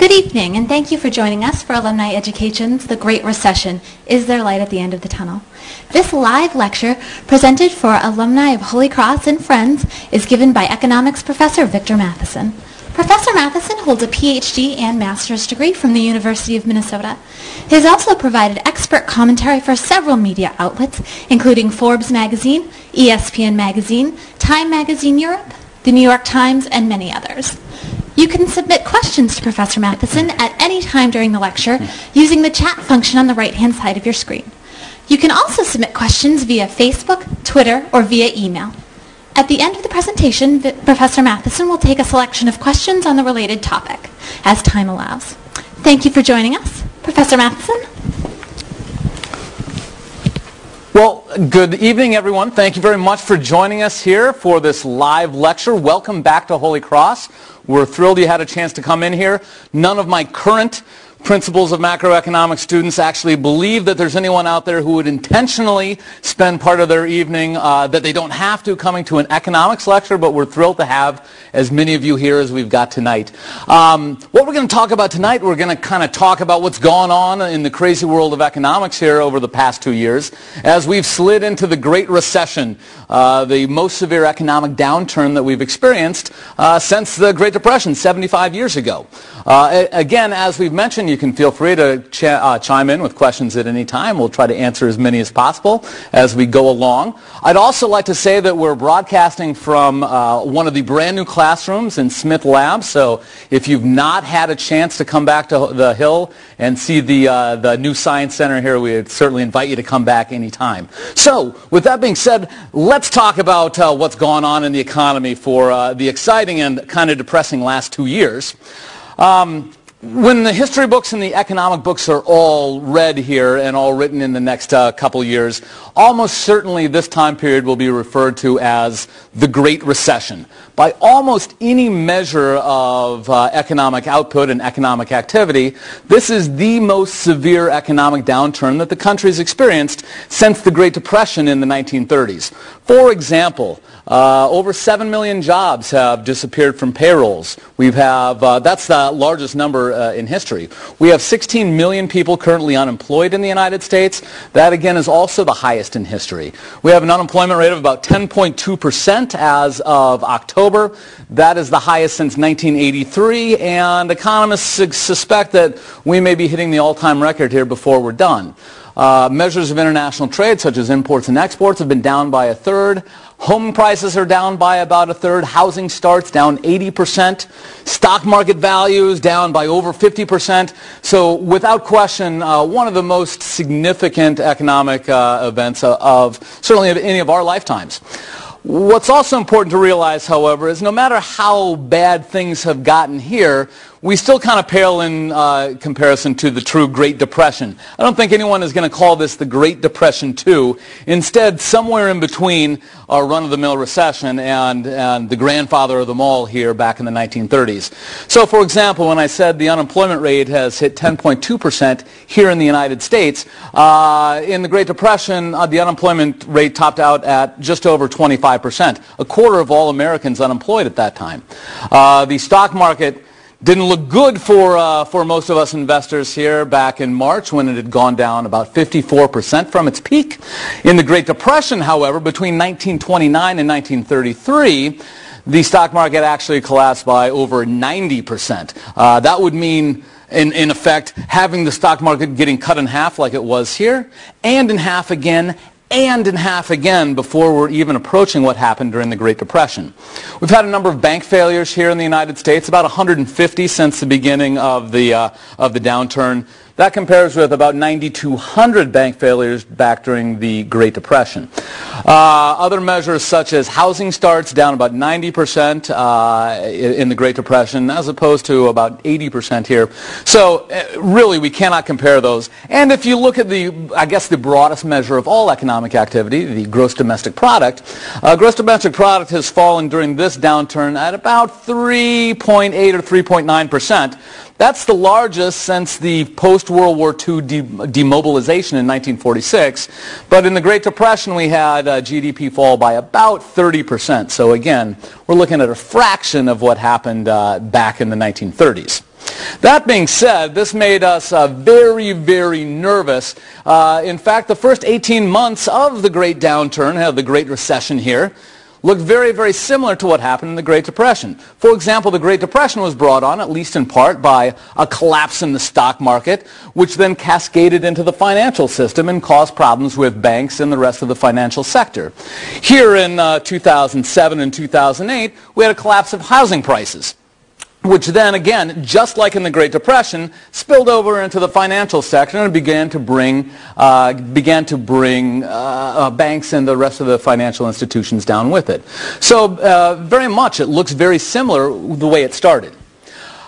Good evening, and thank you for joining us for Alumni Education's The Great Recession, Is There Light at the End of the Tunnel? This live lecture, presented for alumni of Holy Cross and Friends, is given by Economics Professor Victor Matheson. Professor Matheson holds a PhD and master's degree from the University of Minnesota. He has also provided expert commentary for several media outlets, including Forbes magazine, ESPN magazine, Time Magazine Europe, the New York Times, and many others. You can submit questions to Professor Matheson at any time during the lecture using the chat function on the right-hand side of your screen. You can also submit questions via Facebook, Twitter, or via email. At the end of the presentation, Professor Matheson will take a selection of questions on the related topic, as time allows. Thank you for joining us. Professor Matheson? Well, good evening, everyone. Thank you very much for joining us here for this live lecture. Welcome back to Holy Cross. We're thrilled you had a chance to come in here. None of my current principles of macroeconomics students actually believe that there's anyone out there who would intentionally spend part of their evening that they don't have to coming to an economics lecture, but we're thrilled to have as many of you here as we've got tonight. What we're going to talk about tonight, we're going to kind of talk about what's gone on in the crazy world of economics here over the past 2 years as we've slid into the Great Recession, the most severe economic downturn that we've experienced since the Great Depression 75 years ago. Again, as we've mentioned, you can feel free to chime in with questions at any time. We'll try to answer as many as possible as we go along. I'd also like to say that we're broadcasting from one of the brand new classrooms in Smith Lab. So if you've not had a chance to come back to the Hill and see the new Science Center here, we would certainly invite you to come back anytime. So with that being said, let's talk about what's gone on in the economy for the exciting and kind of depressing last 2 years. When the history books and the economic books are all read here and all written in the next couple years, almost certainly this time period will be referred to as the Great Recession. By almost any measure of economic output and economic activity, this is the most severe economic downturn that the country's experienced since the Great Depression in the 1930s. For example, over 7 million jobs have disappeared from payrolls. That's the largest number in history. We have 16 million people currently unemployed in the United States. That, again, is also the highest in history. We have an unemployment rate of about 10.2% as of October. That is the highest since 1983, and economists suspect that we may be hitting the all-time record here before we're done. Measures of international trade, such as imports and exports, have been down by a third. Home prices are down by about a third. Housing starts down 80%. Stock market values down by over 50%. So without question, one of the most significant economic events certainly of any of our lifetimes. What's also important to realize, however, is no matter how bad things have gotten here, we still kind of pale in comparison to the true Great Depression. I don't think anyone is going to call this the Great Depression II. Instead, somewhere in between our run-of-the-mill recession and the grandfather of them all here back in the 1930s. So, for example, when I said the unemployment rate has hit 10.2% here in the United States, in the Great Depression, the unemployment rate topped out at just over 25%, a quarter of all Americans unemployed at that time. The stock market didn't look good for most of us investors here back in March when it had gone down about 54% from its peak. In the Great Depression, however, between 1929 and 1933, the stock market actually collapsed by over 90%. That would mean, in effect, having the stock market getting cut in half like it was here, and in half again, and in half again before we're even approaching what happened during the Great Depression. We've had a number of bank failures here in the United States, about 150 since the beginning of the downturn. That compares with about 9,200 bank failures back during the Great Depression. Other measures such as housing starts down about 90% in the Great Depression as opposed to about 80% here. So really we cannot compare those. And if you look at the broadest measure of all economic activity, the gross domestic product, gross domestic product has fallen during this downturn at about 3.8 or 3.9%. That's the largest since the post-World War II demobilization in 1946. But in the Great Depression, we had GDP fall by about 30%. So again, we're looking at a fraction of what happened back in the 1930s. That being said, this made us very, very nervous. In fact, the first 18 months of the Great Downturn, the Great Recession here, looked very, very similar to what happened in the Great Depression. For example, the Great Depression was brought on, at least in part, by a collapse in the stock market, which then cascaded into the financial system and caused problems with banks and the rest of the financial sector. Here in 2007 and 2008, we had a collapse of housing prices, which then, again, just like in the Great Depression, spilled over into the financial sector and began to bring banks and the rest of the financial institutions down with it. So very much it looks very similar the way it started.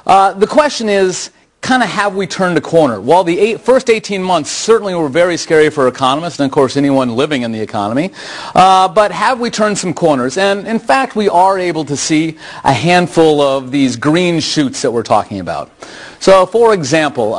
The question is, kind of have we turned a corner? Well, the first 18 months certainly were very scary for economists and, of course, anyone living in the economy. But have we turned some corners? And, in fact, we are able to see a handful of these green shoots that we're talking about. So, for example,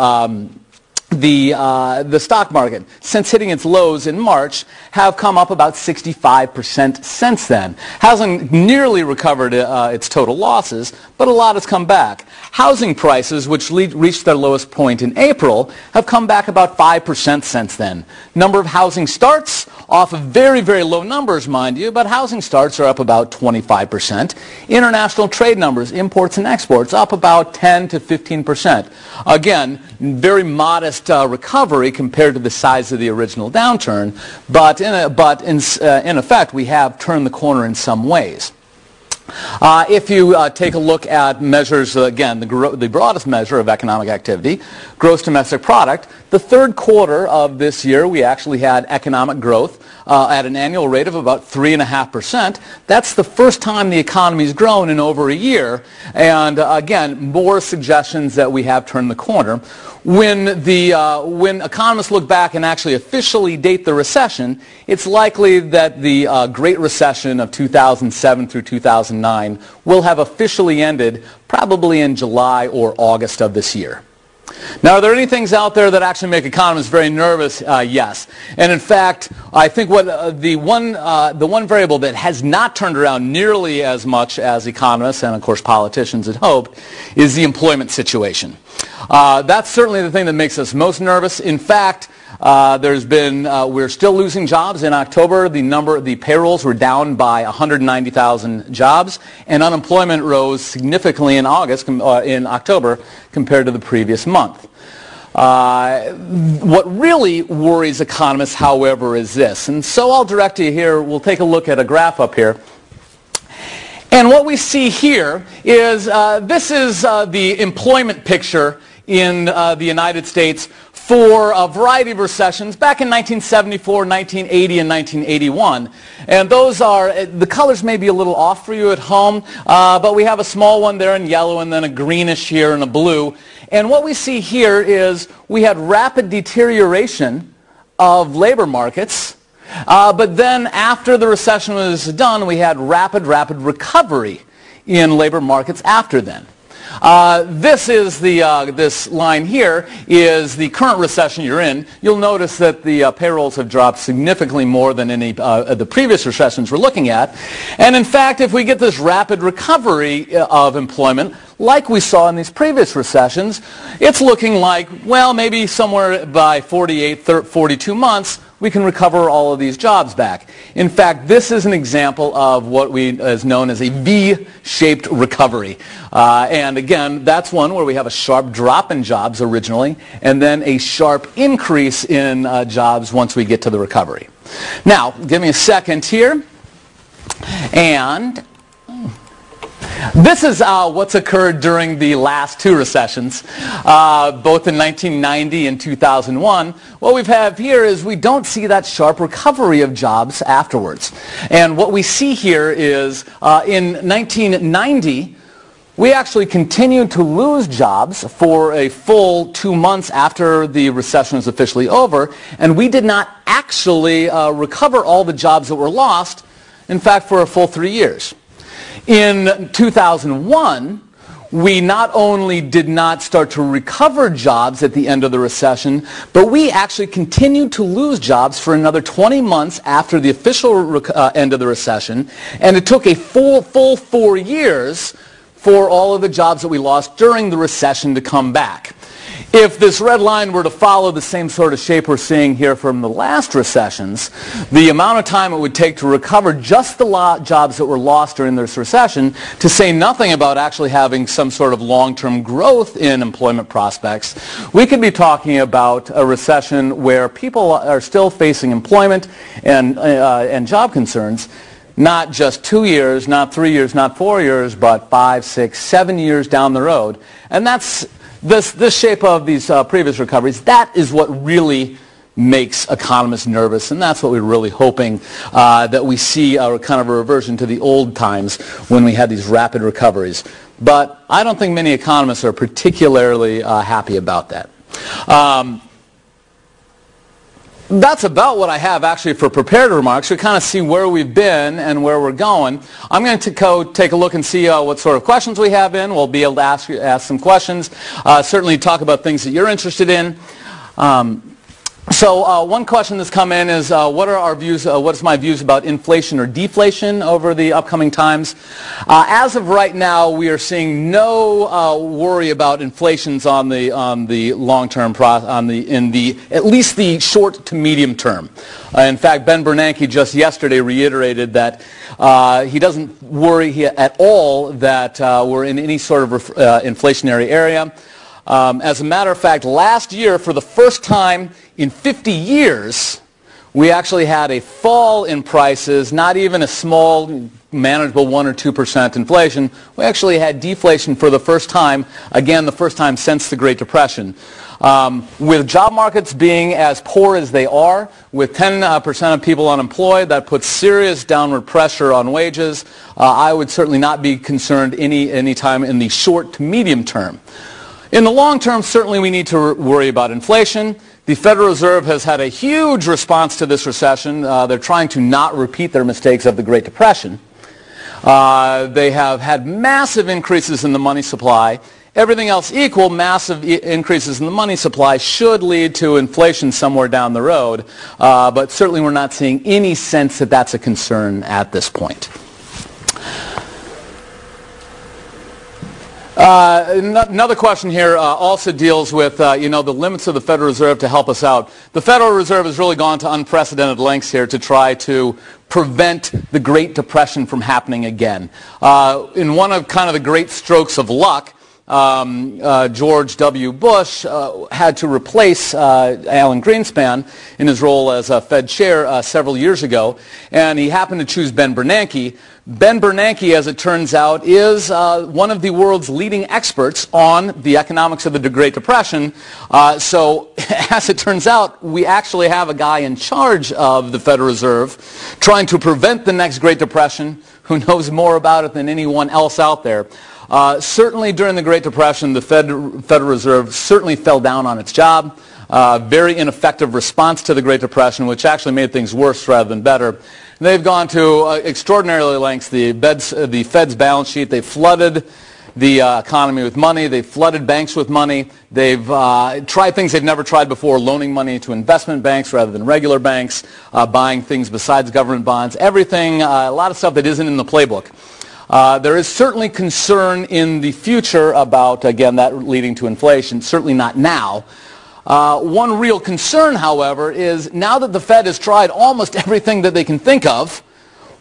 the stock market, since hitting its lows in March, have come up about 65% since then. Hasn't nearly recovered its total losses, but a lot has come back. Housing prices, which reached their lowest point in April, have come back about 5% since then. Number of housing starts, off of very, very low numbers, mind you, but housing starts are up about 25%. International trade numbers, imports and exports, up about 10 to 15%. Again, very modest recovery compared to the size of the original downturn, but in effect, we have turned the corner in some ways. If you take a look at measures, again, the broadest measure of economic activity, gross domestic product, the third quarter of this year we actually had economic growth at an annual rate of about 3.5%. That's the first time the economy's grown in over a year, and again, more suggestions that we have turned the corner. When economists look back and actually officially date the recession, it's likely that the Great Recession of 2007 through 2009 will have officially ended probably in July or August of this year. Now, are there any things out there that actually make economists very nervous? Yes. And in fact, I think what the one variable that has not turned around nearly as much as economists and, of course, politicians had hoped is the employment situation. That's certainly the thing that makes us most nervous. In fact, we're still losing jobs. In October, the payrolls were down by 190,000 jobs, and unemployment rose significantly in October compared to the previous month. What really worries economists, however, is this. And so I'll direct you here. We'll take a look at a graph up here. And what we see here is this is the employment picture in the United States for a variety of recessions back in 1974, 1980, and 1981. And those are, the colors may be a little off for you at home, but we have a small one there in yellow and then a greenish here and a blue. And what we see here is we had rapid deterioration of labor markets, but then after the recession was done, we had rapid recovery in labor markets after then. This line here is the current recession you're in. You'll notice that the payrolls have dropped significantly more than any of the previous recessions we're looking at. And in fact, if we get this rapid recovery of employment, like we saw in these previous recessions, it's looking like, well, maybe somewhere by 42 months, we can recover all of these jobs back. In fact, this is an example of what is known as a V-shaped recovery. And again, that's one where we have a sharp drop in jobs originally, and then a sharp increase in jobs once we get to the recovery. Now, give me a second here. And this is what's occurred during the last two recessions, both in 1990 and 2001. What we have here is we don't see that sharp recovery of jobs afterwards. And what we see here is in 1990, we actually continued to lose jobs for a full 2 months after the recession was officially over, and we did not actually recover all the jobs that were lost, in fact, for a full 3 years. In 2001, we not only did not start to recover jobs at the end of the recession, but we actually continued to lose jobs for another 20 months after the official end of the recession, and it took a full 4 years for all of the jobs that we lost during the recession to come back. If this red line were to follow the same sort of shape we're seeing here from the last recessions, the amount of time it would take to recover just the jobs that were lost during this recession, to say nothing about actually having some sort of long-term growth in employment prospects, we could be talking about a recession where people are still facing employment and job concerns, not just 2 years, not 3 years, not 4 years, but 5, 6, 7 years down the road. And that's this shape of these previous recoveries. That is what really makes economists nervous, and that's what we're really hoping that we see kind of a reversion to the old times when we had these rapid recoveries. But I don't think many economists are particularly happy about that. That's about what I have actually for prepared remarks. We kind of see where we've been and where we're going. I'm going to go take a look and see what sort of questions we have in. We'll be able to ask some questions. Certainly talk about things that you're interested in. So one question that's come in is what are our views, what's my views about inflation or deflation over the upcoming times? As of right now, we are seeing no worry about inflations on the long term, at least the short to medium term. In fact, Ben Bernanke just yesterday reiterated that he doesn't worry at all that we're in any sort of inflationary area. As a matter of fact, last year, for the first time in 50 years, we actually had a fall in prices, not even a small, manageable 1 or 2% inflation. We actually had deflation for the first time, again, the first time since the Great Depression. With job markets being as poor as they are, with 10% of people unemployed, that puts serious downward pressure on wages. I would certainly not be concerned any time in the short to medium term. In the long term, certainly we need to worry about inflation. The Federal Reserve has had a huge response to this recession. They're trying to not repeat their mistakes of the Great Depression. They have had massive increases in the money supply. Everything else equal, massive increases in the money supply should lead to inflation somewhere down the road. But certainly we're not seeing any sense that that's a concern at this point. Another question here also deals with, the limits of the Federal Reserve to help us out. The Federal Reserve has really gone to unprecedented lengths here to try to prevent the Great Depression from happening again. In one of kind of the great strokes of luck, George W. Bush had to replace Alan Greenspan in his role as a Fed chair several years ago, and he happened to choose Ben Bernanke. Ben Bernanke, as it turns out, is one of the world's leading experts on the economics of the Great Depression. So, as it turns out, we actually have a guy in charge of the Federal Reserve trying to prevent the next Great Depression who knows more about it than anyone else out there. Certainly during the Great Depression, the Federal Reserve certainly fell down on its job. Very ineffective response to the Great Depression, which actually made things worse rather than better. They've gone to extraordinary lengths. The Fed's balance sheet, they flooded the economy with money. They've flooded banks with money. They've tried things they've never tried before, loaning money to investment banks rather than regular banks, buying things besides government bonds, everything, a lot of stuff that isn't in the playbook. There is certainly concern in the future about, again, that leading to inflation, certainly not now. One real concern, however, is now that the Fed has tried almost everything that they can think of,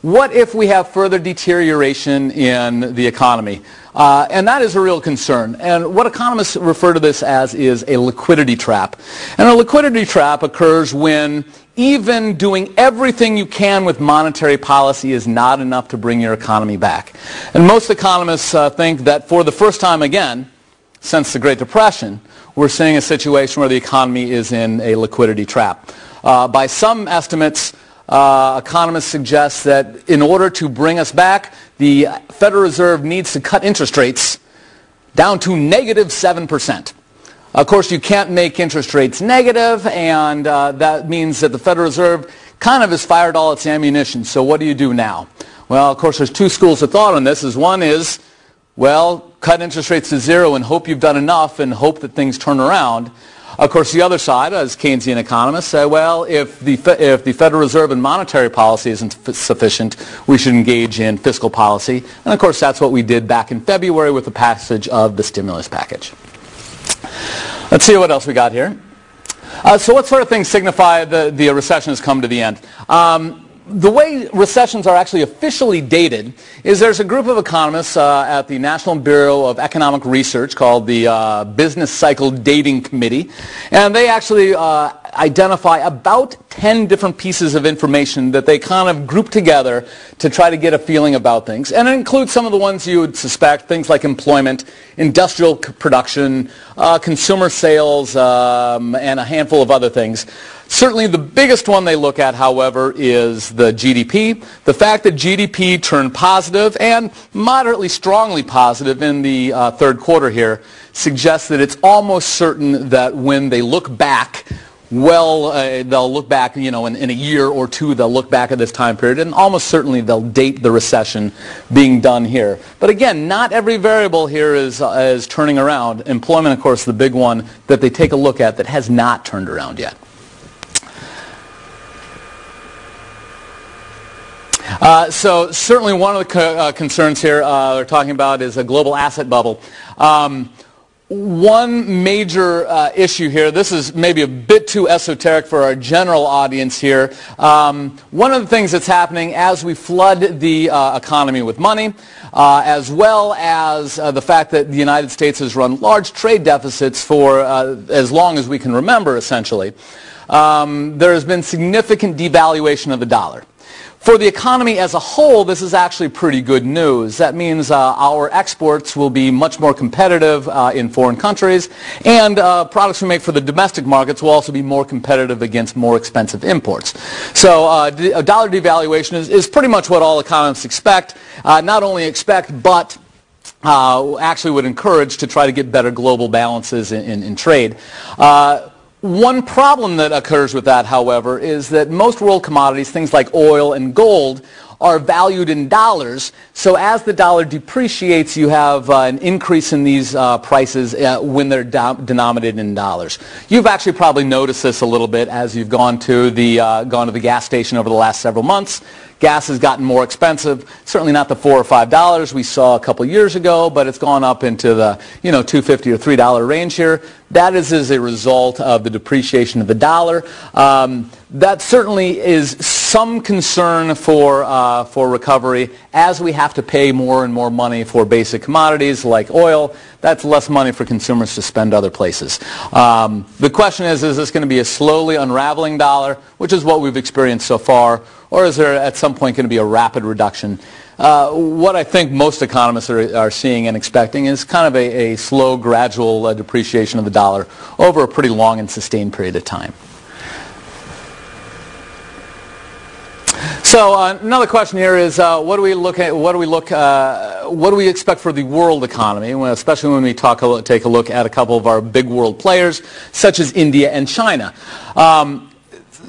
what if we have further deterioration in the economy? And that is a real concern. And what economists refer to this as is a liquidity trap. And a liquidity trap occurs when even doing everything you can with monetary policy is not enough to bring your economy back. And most economists think that for the first time again, since the Great Depression, we're seeing a situation where the economy is in a liquidity trap. By some estimates, economists suggest that in order to bring us back, the Federal Reserve needs to cut interest rates down to negative 7%. Of course, you can't make interest rates negative, and that means that the Federal Reserve kind of has fired all its ammunition. So what do you do now? Well, of course, there's two schools of thought on this. One is, well, cut interest rates to zero and hope you've done enough and hope that things turn around. Of course, the other side, as Keynesian economists, say, well, if the Federal Reserve and monetary policy isn't sufficient, we should engage in fiscal policy. And of course, that's what we did back in February with the passage of the stimulus package. Let's see what else we got here. So what sort of things signify the recession has come to the end? The way recessions are actually officially dated is there's a group of economists at the National Bureau of Economic Research called the Business Cycle Dating Committee, and they actually identify about 10 different pieces of information that they kind of group together to try to get a feeling about things. And it includes some of the ones you would suspect, things like employment, industrial production, consumer sales, and a handful of other things. Certainly the biggest one they look at, however, is the GDP. The fact that GDP turned positive and moderately strongly positive in the third quarter here suggests that it's almost certain that when they look back, they'll look back, in a year or two, they'll look back at this time period, and almost certainly they'll date the recession being done here. But again, not every variable here is turning around. Employment, of course, the big one that they take a look at that has not turned around yet. So certainly one of the concerns here they're talking about is a global asset bubble. One major issue here, this is maybe a bit too esoteric for our general audience here. One of the things that's happening as we flood the economy with money, as well as the fact that the United States has run large trade deficits for as long as we can remember, essentially, there has been significant devaluation of the dollar. For the economy as a whole, this is actually pretty good news. That means our exports will be much more competitive in foreign countries, and products we make for the domestic markets will also be more competitive against more expensive imports. So a dollar devaluation is pretty much what all economists expect, not only expect, but actually would encourage to try to get better global balances in trade. One problem that occurs with that, however, is that most world commodities, things like oil and gold, are valued in dollars. So as the dollar depreciates, you have an increase in these prices when they're denominated in dollars. You've actually probably noticed this a little bit as you've gone to the gas station over the last several months. Gas has gotten more expensive, certainly not the $4 or $5 we saw a couple years ago, but it's gone up into the $2.50 or $3 range here. That is as a result of the depreciation of the dollar. That certainly is some concern for recovery as we have to pay more and more money for basic commodities like oil. That's less money for consumers to spend other places. The question is this going to be a slowly unraveling dollar, which is what we've experienced so far, or is there at some point going to be a rapid reduction? What I think most economists are seeing and expecting is kind of a slow, gradual depreciation of the dollar over a pretty long and sustained period of time. So another question here is what do we expect for the world economy, especially when we take a look at a couple of our big world players such as India and China.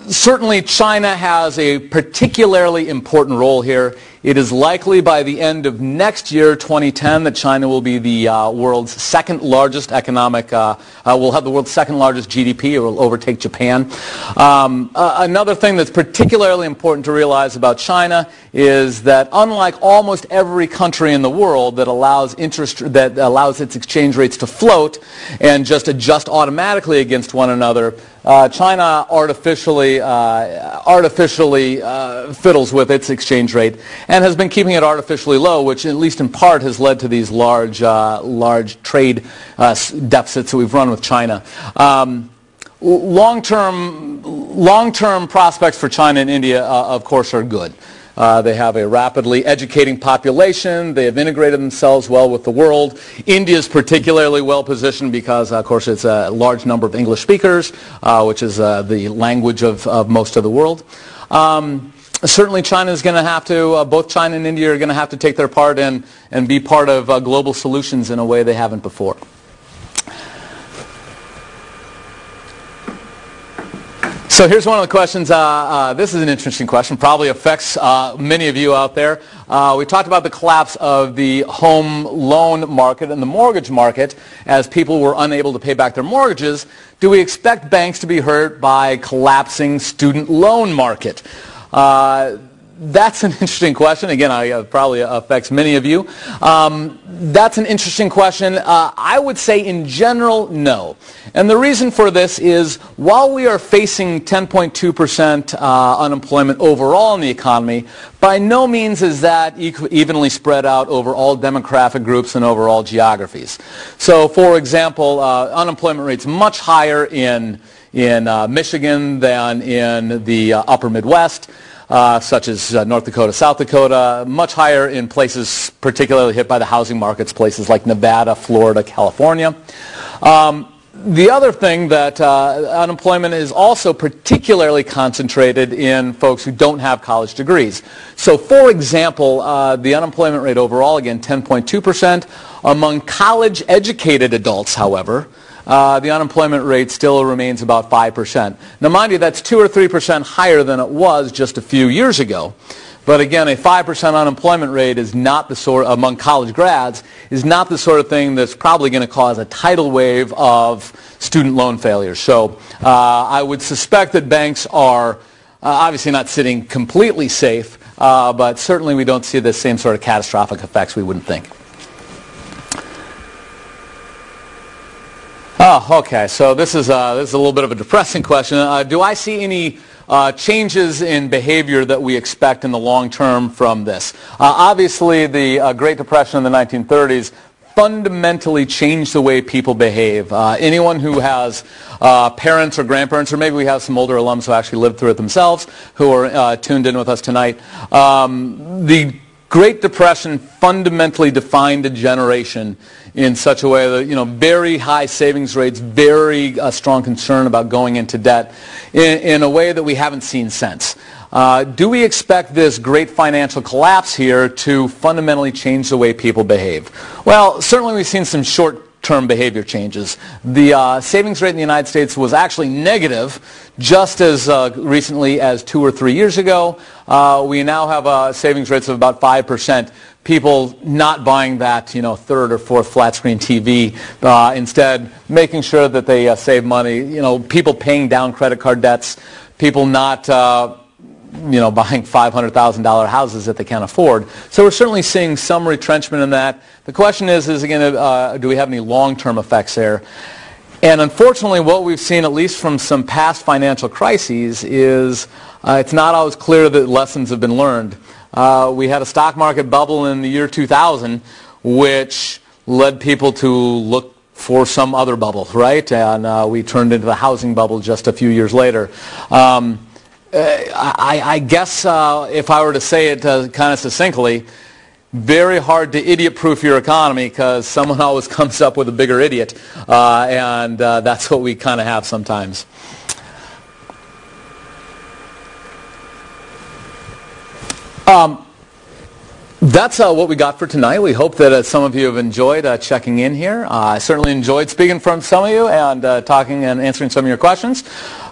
Certainly China has a particularly important role here. It is likely by the end of next year, 2010, that China will be the world's second largest economic, will have the world's second largest GDP. It will overtake Japan. Another thing that's particularly important to realize about China is that unlike almost every country in the world that allows its exchange rates to float and just adjust automatically against one another, China artificially fiddles with its exchange rate and has been keeping it artificially low, which at least in part has led to these large trade deficits that we've run with China. Long-term prospects for China and India, of course, are good. They have a rapidly educating population. They have integrated themselves well with the world. India is particularly well positioned because, of course, it's a large number of English speakers, which is the language of most of the world. Certainly China is going to have to, both China and India are going to have to take their part and be part of global solutions in a way they haven't before. So here's one of the questions. This is an interesting question. Probably affects many of you out there. We talked about the collapse of the home loan market and the mortgage market as people were unable to pay back their mortgages. Do we expect banks to be hurt by collapsing student loan market? That's an interesting question. Again, probably affects many of you. That's an interesting question. I would say in general, no. And the reason for this is while we are facing 10.2% unemployment overall in the economy, by no means is that evenly spread out over all demographic groups and over all geographies. So, for example, unemployment rates much higher in Michigan than in the upper Midwest. Such as North Dakota, South Dakota, much higher in places particularly hit by the housing markets, places like Nevada, Florida, California. The other thing that unemployment is also particularly concentrated in folks who don't have college degrees. So, for example, the unemployment rate overall, again, 10.2%. Among college-educated adults, however, the unemployment rate still remains about 5%. Now, mind you, that's 2 or 3% higher than it was just a few years ago. But again, a 5% unemployment rate is not the sort, among college grads, is not the sort of thing that's probably going to cause a tidal wave of student loan failures. So I would suspect that banks are obviously not sitting completely safe, but certainly we don't see the same sort of catastrophic effects we wouldn't think. Oh, okay. So this is a little bit of a depressing question. Do I see any changes in behavior that we expect in the long term from this? Obviously, the Great Depression in the 1930s fundamentally changed the way people behave. Anyone who has parents or grandparents, or maybe we have some older alums who actually lived through it themselves, who are tuned in with us tonight, the Great Depression fundamentally defined a generation in such a way that, very high savings rates, very strong concern about going into debt in a way that we haven't seen since. Do we expect this great financial collapse here to fundamentally change the way people behave? Well, certainly we've seen some short-term behavior changes. The savings rate in the United States was actually negative just as recently as 2 or 3 years ago. We now have savings rates of about 5%. People not buying that, third or fourth flat screen TV, instead making sure that they save money. People paying down credit card debts, people not buying $500,000 houses that they can't afford. So we're certainly seeing some retrenchment in that. The question is again, do we have any long-term effects there? And unfortunately, what we've seen, at least from some past financial crises, is it's not always clear that lessons have been learned. We had a stock market bubble in the year 2000, which led people to look for some other bubble, right? And we turned into the housing bubble just a few years later. I guess if I were to say it kind of succinctly, very hard to idiot-proof your economy because someone always comes up with a bigger idiot, and that's what we kind of have sometimes. That's what we got for tonight. We hope that some of you have enjoyed checking in here. I certainly enjoyed speaking from some of you and talking and answering some of your questions.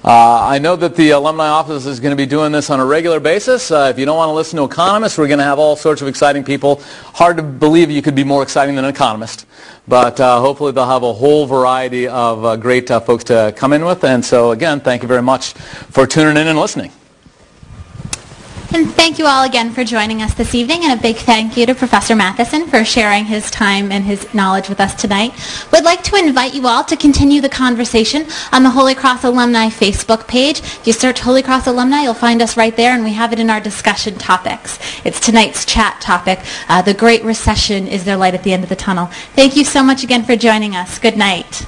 I know that the alumni office is going to be doing this on a regular basis. If you don't want to listen to economists, we're going to have all sorts of exciting people. Hard to believe you could be more exciting than an economist. But hopefully they'll have a whole variety of great folks to come in with. And so, again, thank you very much for tuning in and listening. And thank you all again for joining us this evening, and a big thank you to Professor Matheson for sharing his time and his knowledge with us tonight. We'd like to invite you all to continue the conversation on the Holy Cross Alumni Facebook page. If you search Holy Cross Alumni, you'll find us right there, and we have it in our discussion topics. It's tonight's chat topic, the Great Recession, is there light at the end of the tunnel? Thank you so much again for joining us. Good night.